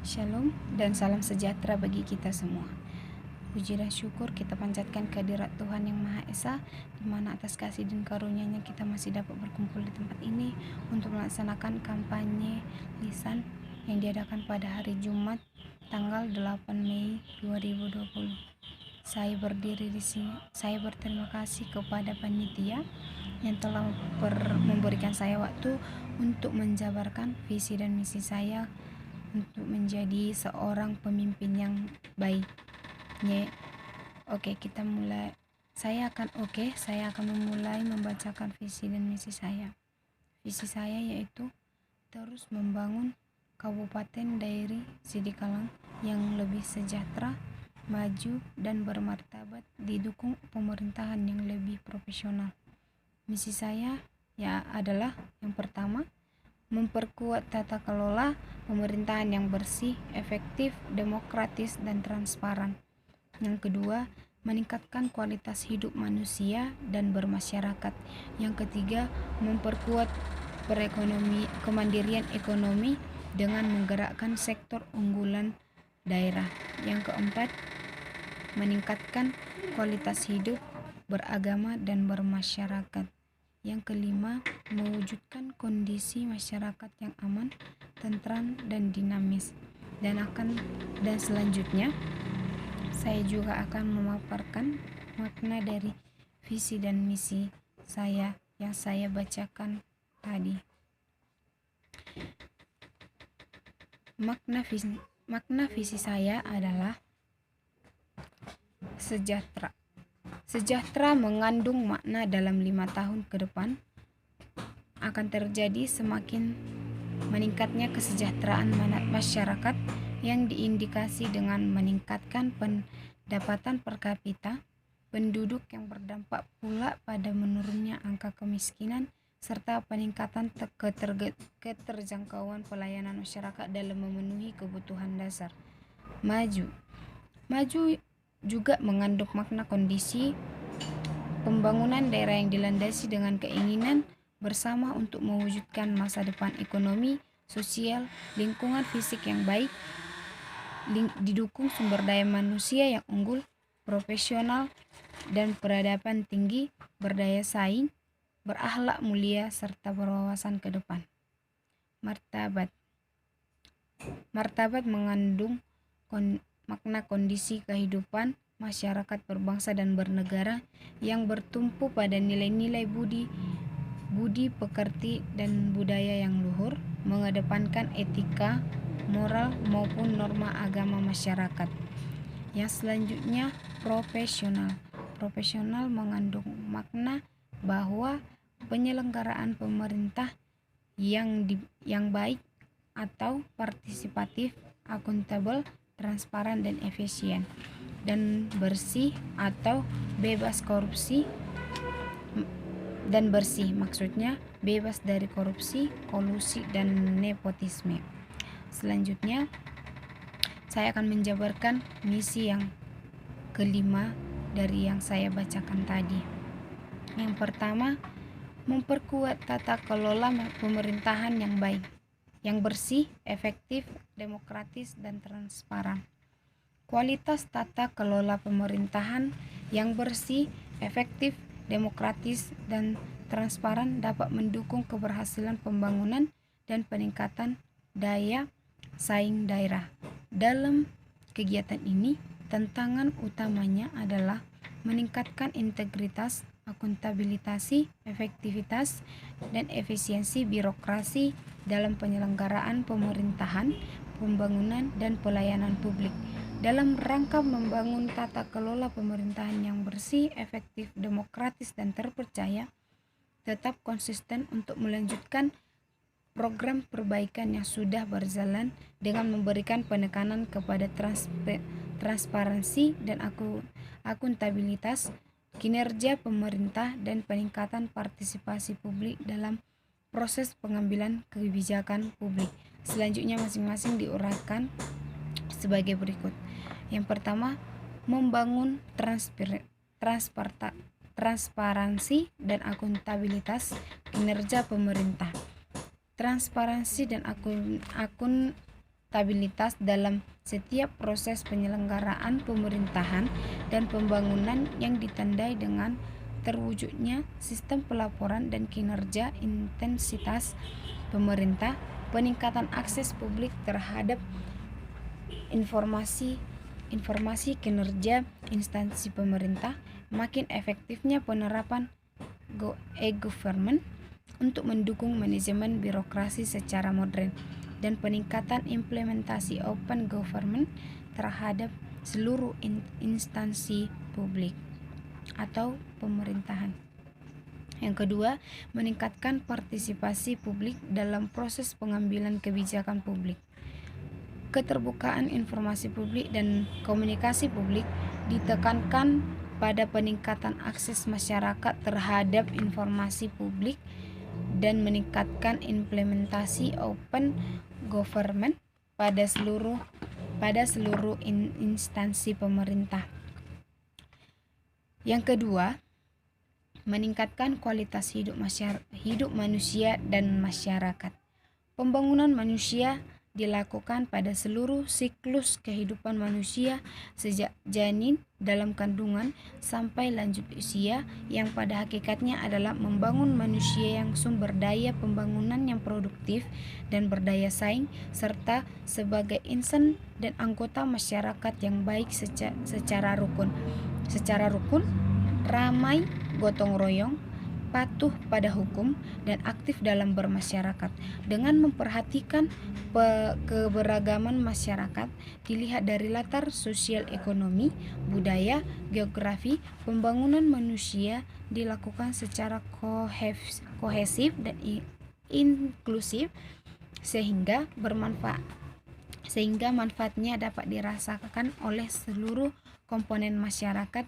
Shalom dan salam sejahtera bagi kita semua. Puji dan syukur kita panjatkan kehadirat Tuhan Yang Maha Esa, di mana atas kasih dan karunia-Nya kita masih dapat berkumpul di tempat ini untuk melaksanakan kampanye lisan yang diadakan pada hari Jumat tanggal 8 Mei 2020. Saya berdiri di sini. Saya berterima kasih kepada panitia yang telah memberikan saya waktu untuk menjabarkan visi dan misi saya untuk menjadi seorang pemimpin yang baik. Kita mulai. Saya akan memulai membacakan visi dan misi saya. Visi saya yaitu terus membangun Kabupaten Dairi Sidikalang yang lebih sejahtera, maju dan bermartabat, didukung pemerintahan yang lebih profesional. Misi saya adalah yang pertama, memperkuat tata kelola pemerintahan yang bersih, efektif, demokratis, dan transparan. Yang kedua, meningkatkan kualitas hidup manusia dan bermasyarakat. Yang ketiga, memperkuat kemandirian ekonomi dengan menggerakkan sektor unggulan daerah. Yang keempat, meningkatkan kualitas hidup beragama dan bermasyarakat. Yang kelima, mewujudkan kondisi masyarakat yang aman, tentram, dan dinamis. Dan selanjutnya, saya juga akan memaparkan makna dari visi dan misi saya yang saya bacakan tadi. Makna visi saya adalah sejahtera. Sejahtera mengandung makna dalam 5 tahun ke depan akan terjadi semakin meningkatnya kesejahteraan masyarakat yang diindikasi dengan meningkatkan pendapatan per kapita penduduk, yang berdampak pula pada menurunnya angka kemiskinan serta peningkatan keterjangkauan pelayanan masyarakat dalam memenuhi kebutuhan dasar. Maju juga mengandung makna kondisi pembangunan daerah yang dilandasi dengan keinginan bersama untuk mewujudkan masa depan ekonomi, sosial, lingkungan fisik yang baik, didukung sumber daya manusia yang unggul, profesional, dan peradaban tinggi, berdaya saing, berakhlak mulia, serta berwawasan ke depan. Martabat mengandung makna kondisi kehidupan masyarakat berbangsa dan bernegara yang bertumpu pada nilai-nilai budi pekerti dan budaya yang luhur, mengedepankan etika, moral maupun norma agama masyarakat. Yang selanjutnya, profesional mengandung makna bahwa penyelenggaraan pemerintah yang baik atau partisipatif, akuntabel, transparan, dan efisien, dan bersih atau bebas korupsi, dan bersih maksudnya bebas dari korupsi, kolusi, dan nepotisme. Selanjutnya, saya akan menjabarkan misi yang kelima dari yang saya bacakan tadi. Yang pertama, memperkuat tata kelola pemerintahan yang baik, yang bersih, efektif, demokratis, dan transparan. Kualitas tata kelola pemerintahan yang bersih, efektif, demokratis, dan transparan dapat mendukung keberhasilan pembangunan dan peningkatan daya saing daerah. Dalam kegiatan ini, tantangan utamanya adalah meningkatkan integritas, akuntabilitas, efektivitas, dan efisiensi birokrasi dalam penyelenggaraan pemerintahan, pembangunan, dan pelayanan publik. Dalam rangka membangun tata kelola pemerintahan yang bersih, efektif, demokratis, dan terpercaya, tetap konsisten untuk melanjutkan program perbaikan yang sudah berjalan dengan memberikan penekanan kepada transparansi dan akuntabilitas kinerja pemerintah dan peningkatan partisipasi publik dalam proses pengambilan kebijakan publik. Selanjutnya masing-masing diuraikan sebagai berikut. Yang pertama, membangun transparansi dan akuntabilitas kinerja pemerintah. Transparansi dan akuntabilitas dalam setiap proses penyelenggaraan pemerintahan dan pembangunan yang ditandai dengan terwujudnya sistem pelaporan dan kinerja intensitas pemerintah, peningkatan akses publik terhadap informasi kinerja instansi pemerintah, makin efektifnya penerapan e-government untuk mendukung manajemen birokrasi secara modern, dan peningkatan implementasi open government terhadap seluruh instansi publik atau pemerintahan. Yang kedua, meningkatkan partisipasi publik dalam proses pengambilan kebijakan publik. Keterbukaan informasi publik dan komunikasi publik ditekankan pada peningkatan akses masyarakat terhadap informasi publik dan meningkatkan implementasi open government pada seluruh instansi pemerintah. Yang kedua, meningkatkan kualitas hidup manusia dan masyarakat. Pembangunan manusia dilakukan pada seluruh siklus kehidupan manusia, sejak janin dalam kandungan sampai lanjut usia, yang pada hakikatnya adalah membangun manusia yang sumber daya pembangunan yang produktif dan berdaya saing, serta sebagai insan dan anggota masyarakat yang baik secara rukun, ramai, gotong royong, patuh pada hukum, dan aktif dalam bermasyarakat. Dengan memperhatikan keberagaman masyarakat dilihat dari latar sosial, ekonomi, budaya, geografi, pembangunan manusia dilakukan secara kohesif dan inklusif sehingga manfaatnya dapat dirasakan oleh seluruh komponen masyarakat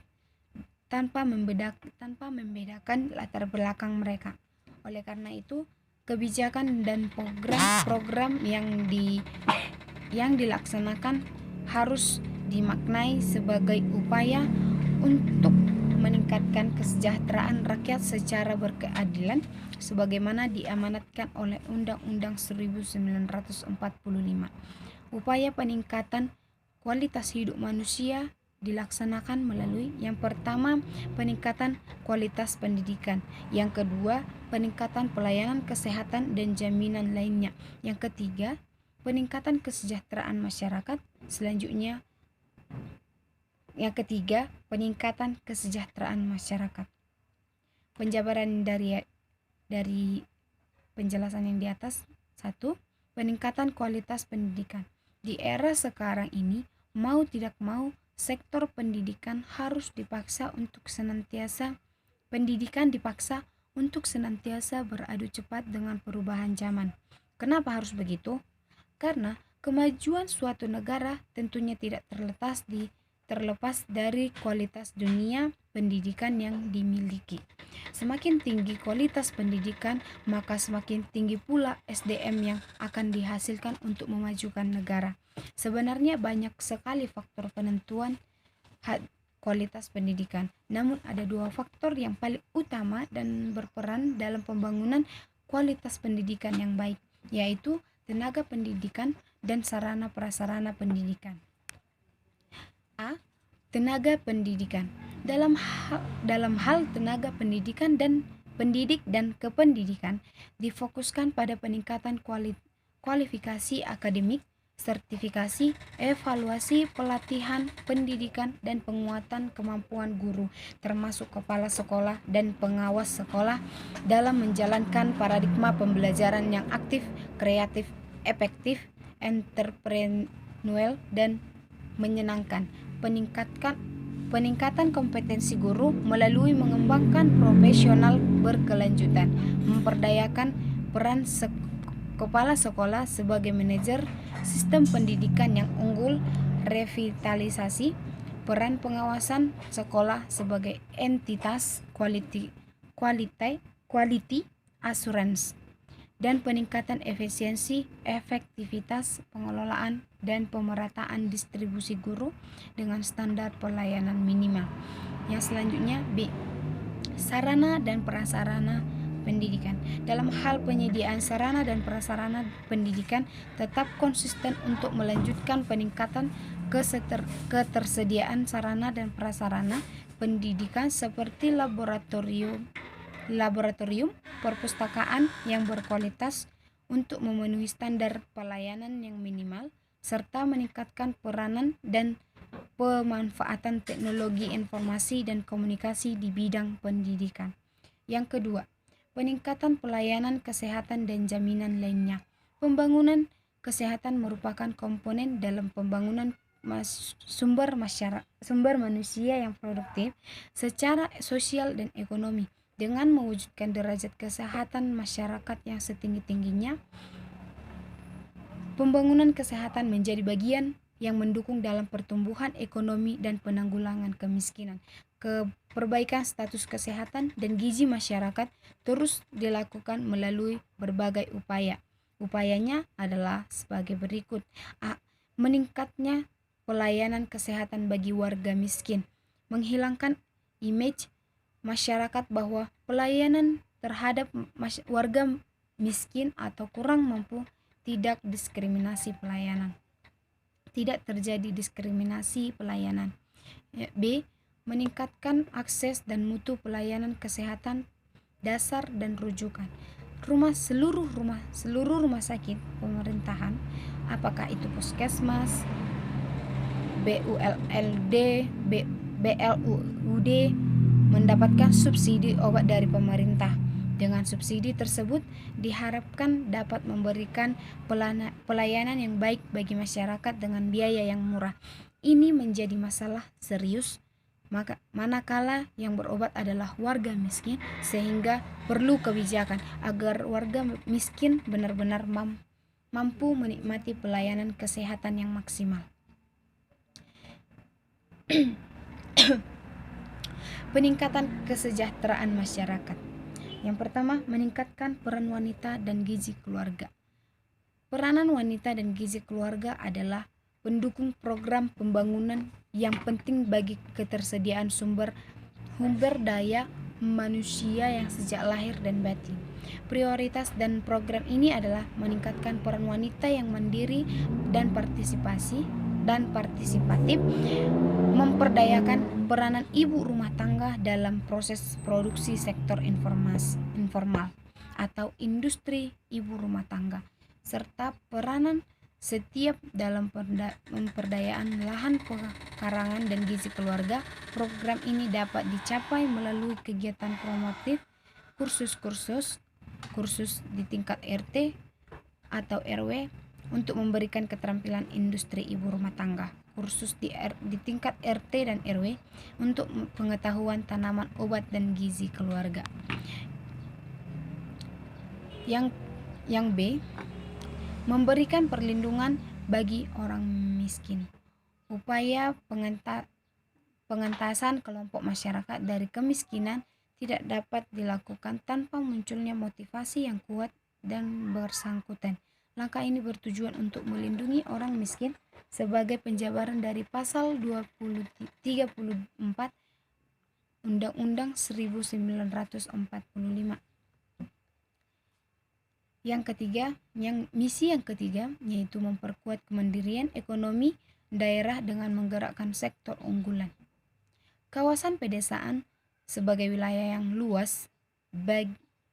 tanpa membedakan latar belakang mereka. Oleh karena itu, kebijakan dan program yang dilaksanakan harus dimaknai sebagai upaya untuk meningkatkan kesejahteraan rakyat secara berkeadilan sebagaimana diamanatkan oleh Undang-Undang 1945. Upaya peningkatan kualitas hidup manusia dilaksanakan melalui: yang pertama, peningkatan kualitas pendidikan; yang kedua, peningkatan pelayanan kesehatan dan jaminan lainnya; yang ketiga, peningkatan kesejahteraan masyarakat. Selanjutnya, yang ketiga, peningkatan kesejahteraan masyarakat. Penjabaran dari penjelasan yang di atas. 1. Peningkatan kualitas pendidikan. Di era sekarang ini, mau tidak mau, sektor pendidikan dipaksa untuk senantiasa beradu cepat dengan perubahan zaman. Kenapa harus begitu? Karena kemajuan suatu negara tentunya tidak terlepas dari kualitas dunia pendidikan yang dimiliki. Semakin tinggi kualitas pendidikan, maka semakin tinggi pula SDM yang akan dihasilkan untuk memajukan negara. Sebenarnya banyak sekali faktor penentuan kualitas pendidikan, namun ada 2 faktor yang paling utama dan berperan dalam pembangunan kualitas pendidikan yang baik, yaitu tenaga pendidikan dan sarana prasarana pendidikan. A. Tenaga pendidikan. Dalam hal tenaga pendidikan dan pendidik dan kependidikan difokuskan pada peningkatan kualifikasi akademik, sertifikasi, evaluasi, pelatihan, pendidikan, dan penguatan kemampuan guru, termasuk kepala sekolah dan pengawas sekolah, dalam menjalankan paradigma pembelajaran yang aktif, kreatif, efektif, entrepreneurial, dan menyenangkan. Peningkatan kompetensi guru melalui mengembangkan profesional berkelanjutan, memperdayakan peran kepala sekolah sebagai manajer sistem pendidikan yang unggul, revitalisasi peran pengawasan sekolah sebagai entitas quality assurance, dan peningkatan efisiensi, efektivitas pengelolaan dan pemerataan distribusi guru dengan standar pelayanan minimal. Yang selanjutnya, B. Sarana dan prasarana pendidikan. Dalam hal penyediaan sarana dan prasarana pendidikan, tetap konsisten untuk melanjutkan peningkatan ketersediaan sarana dan prasarana pendidikan seperti laboratorium, perpustakaan yang berkualitas untuk memenuhi standar pelayanan yang minimal, serta meningkatkan peranan dan pemanfaatan teknologi informasi dan komunikasi di bidang pendidikan. Yang kedua, peningkatan pelayanan kesehatan dan jaminan lainnya. Pembangunan kesehatan merupakan komponen dalam pembangunan sumber manusia yang produktif secara sosial dan ekonomi. Dengan mewujudkan derajat kesehatan masyarakat yang setinggi-tingginya, pembangunan kesehatan menjadi bagian yang mendukung dalam pertumbuhan ekonomi dan penanggulangan kemiskinan. Perbaikan status kesehatan dan gizi masyarakat terus dilakukan melalui berbagai upaya. Upayanya adalah sebagai berikut. Meningkatnya pelayanan kesehatan bagi warga miskin, menghilangkan image masyarakat bahwa pelayanan terhadap warga miskin atau kurang mampu tidak terjadi diskriminasi pelayanan. B. Meningkatkan akses dan mutu pelayanan kesehatan dasar dan rujukan. Seluruh rumah sakit pemerintahan, apakah itu puskesmas, BULLD, BLUD, mendapatkan subsidi obat dari pemerintah. Dengan subsidi tersebut diharapkan dapat memberikan pelayanan yang baik bagi masyarakat dengan biaya yang murah. Ini menjadi masalah serius manakala yang berobat adalah warga miskin, sehingga perlu kebijakan agar warga miskin benar-benar mampu menikmati pelayanan kesehatan yang maksimal. Peningkatan kesejahteraan masyarakat. Yang pertama, meningkatkan peran wanita dan gizi keluarga. Peranan wanita dan gizi keluarga adalah pendukung program pembangunan yang penting bagi ketersediaan sumber daya manusia yang sejak lahir dan batin. Prioritas dan program ini adalah meningkatkan peran wanita yang mandiri dan partisipatif, memperdayakan peranan ibu rumah tangga dalam proses produksi sektor informal atau industri ibu rumah tangga, serta peranan setiap dalam pemberdayaan lahan pekarangan dan gizi keluarga. Program ini dapat dicapai melalui kegiatan promotif, kursus di tingkat RT atau RW untuk memberikan keterampilan industri ibu rumah tangga, kursus di tingkat RT dan RW untuk pengetahuan tanaman obat dan gizi keluarga. Yang B, memberikan perlindungan bagi orang miskin. Upaya pengentasan kelompok masyarakat dari kemiskinan tidak dapat dilakukan tanpa munculnya motivasi yang kuat dan bersangkutan. Langkah ini bertujuan untuk melindungi orang miskin sebagai penjabaran dari pasal 34 Undang-Undang 1945. Misi yang ketiga yaitu memperkuat kemandirian ekonomi daerah dengan menggerakkan sektor unggulan. Kawasan pedesaan sebagai wilayah yang luas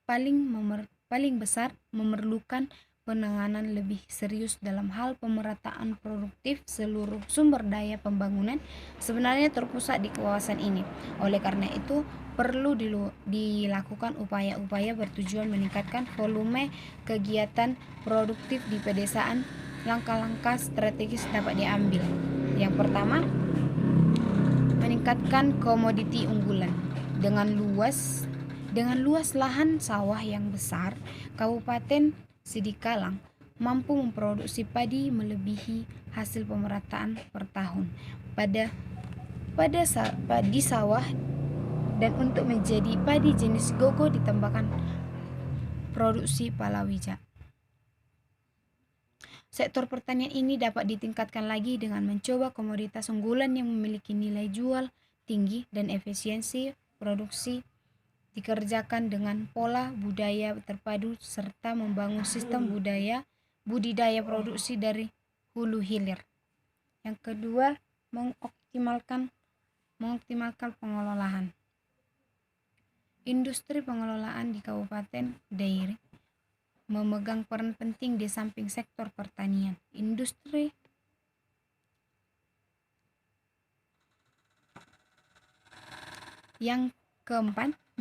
paling besar memerlukan penanganan lebih serius dalam hal pemerataan produktif. Seluruh sumber daya pembangunan sebenarnya terpusat di kawasan ini. Oleh karena itu, perlu dilakukan upaya-upaya bertujuan meningkatkan volume kegiatan produktif di pedesaan. Langkah-langkah strategis dapat diambil. Yang pertama, meningkatkan komoditi unggulan. Dengan luas lahan sawah yang besar, Kabupaten Sidikalang mampu memproduksi padi melebihi hasil pemerataan per tahun pada padi sawah, dan untuk menjadi padi jenis gogo ditambahkan produksi palawija. Sektor pertanian ini dapat ditingkatkan lagi dengan mencoba komoditas unggulan yang memiliki nilai jual tinggi dan efisiensi produksi dikerjakan dengan pola budaya terpadu serta membangun sistem budidaya produksi dari hulu hilir. Yang kedua, mengoptimalkan pengelolaan. Industri pengelolaan di Kabupaten Dairi memegang peran penting di samping sektor pertanian.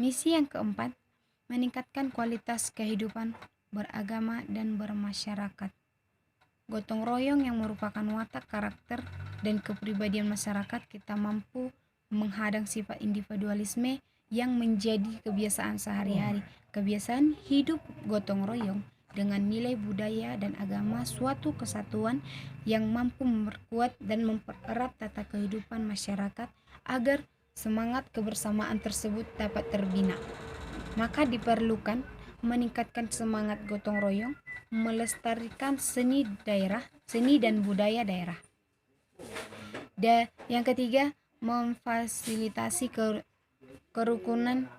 Misi yang keempat, meningkatkan kualitas kehidupan beragama dan bermasyarakat. Gotong royong yang merupakan watak karakter dan kepribadian masyarakat kita mampu menghadang sifat individualisme yang menjadi kebiasaan sehari-hari. Kebiasaan hidup gotong royong dengan nilai budaya dan agama suatu kesatuan yang mampu memperkuat dan mempererat tata kehidupan masyarakat agar semangat kebersamaan tersebut dapat terbina. Maka diperlukan meningkatkan semangat gotong royong, melestarikan seni dan budaya daerah. Yang ketiga, memfasilitasi kerukunan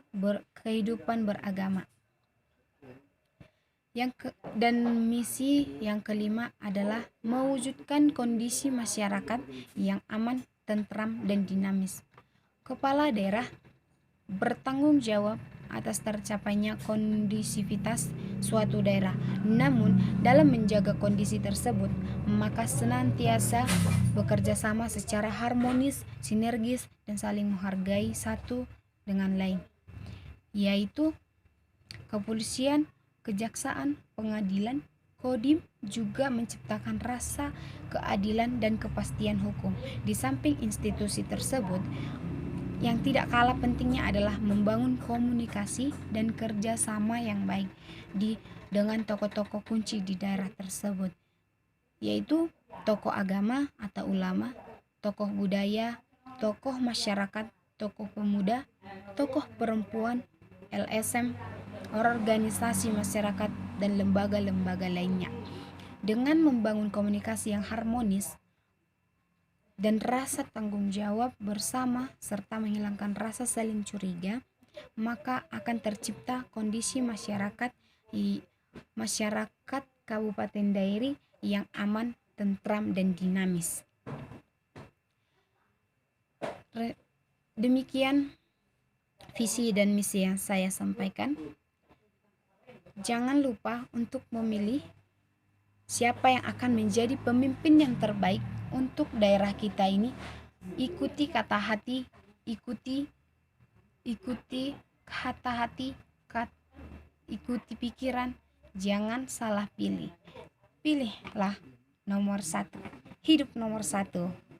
kehidupan beragama. Dan misi yang kelima adalah mewujudkan kondisi masyarakat yang aman, tentram, dan dinamis. Kepala daerah bertanggung jawab atas tercapainya kondisivitas suatu daerah. Namun, dalam menjaga kondisi tersebut, maka senantiasa bekerja sama secara harmonis, sinergis, dan saling menghargai satu dengan lain, yaitu kepolisian, kejaksaan, pengadilan, Kodim juga menciptakan rasa keadilan dan kepastian hukum. Di samping institusi tersebut, yang tidak kalah pentingnya adalah membangun komunikasi dan kerjasama yang baik dengan tokoh-tokoh kunci di daerah tersebut, yaitu tokoh agama atau ulama, tokoh budaya, tokoh masyarakat, tokoh pemuda, tokoh perempuan, LSM, organisasi masyarakat, dan lembaga-lembaga lainnya. Dengan membangun komunikasi yang harmonis dan rasa tanggung jawab bersama serta menghilangkan rasa saling curiga, maka akan tercipta kondisi masyarakat Kabupaten Dairi yang aman, tentram, dan dinamis. Demikian visi dan misi yang saya sampaikan. Jangan lupa untuk memilih siapa yang akan menjadi pemimpin yang terbaik untuk daerah kita ini. Ikuti kata hati, ikuti kata hati, ikuti pikiran, jangan salah pilih. Pilihlah nomor 1. Hidup nomor 1.